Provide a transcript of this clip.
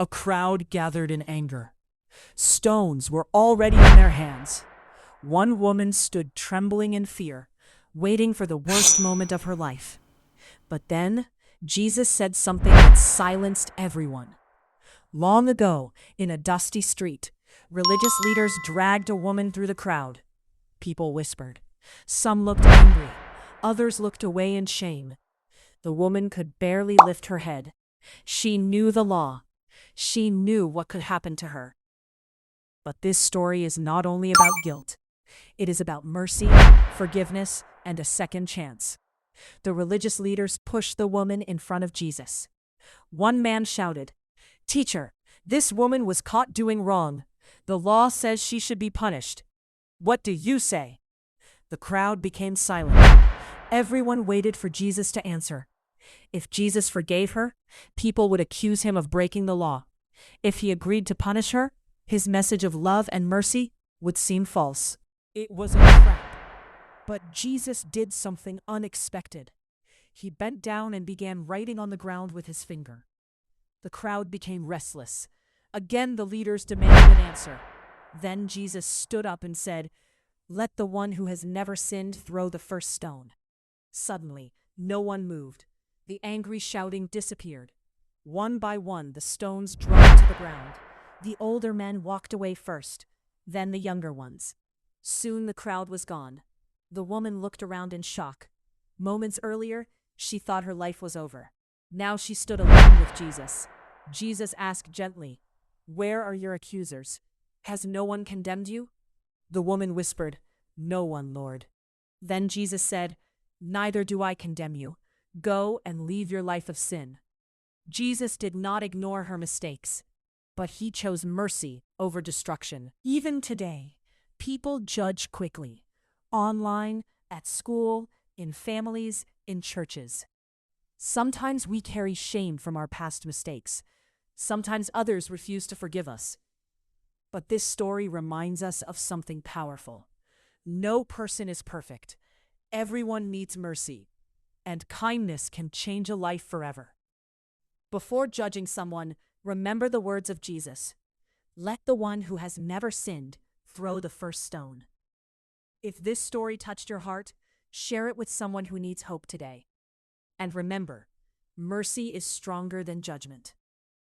A crowd gathered in anger. Stones were already in their hands. One woman stood trembling in fear, waiting for the worst moment of her life. But then, Jesus said something that silenced everyone. Long ago, in a dusty street, religious leaders dragged a woman through the crowd. People whispered. Some looked angry. Others looked away in shame. The woman could barely lift her head. She knew the law. She knew what could happen to her. But this story is not only about guilt. It is about mercy, forgiveness, and a second chance. The religious leaders pushed the woman in front of Jesus. One man shouted, "Teacher, this woman was caught doing wrong. The law says she should be punished. What do you say?" The crowd became silent. Everyone waited for Jesus to answer. If Jesus forgave her, people would accuse him of breaking the law. If he agreed to punish her, his message of love and mercy would seem false. It was a trap. But Jesus did something unexpected. He bent down and began writing on the ground with his finger. The crowd became restless. Again, the leaders demanded an answer. Then Jesus stood up and said, "Let the one who has never sinned throw the first stone." Suddenly, no one moved. The angry shouting disappeared. One by one, the stones dropped to the ground. The older men walked away first, then the younger ones. Soon the crowd was gone. The woman looked around in shock. Moments earlier, she thought her life was over. Now she stood alone with Jesus. Jesus asked gently, "Where are your accusers? Has no one condemned you?" The woman whispered, "No one, Lord." Then Jesus said, "Neither do I condemn you. Go and leave your life of sin." Jesus did not ignore her mistakes, but he chose mercy over destruction. Even today, people judge quickly. Online, at school, in families, in churches. Sometimes we carry shame from our past mistakes. Sometimes others refuse to forgive us. But this story reminds us of something powerful. No person is perfect. Everyone needs mercy, and kindness can change a life forever. Before judging someone, remember the words of Jesus. Let the one who has never sinned throw the first stone. If this story touched your heart, share it with someone who needs hope today. And remember, mercy is stronger than judgment.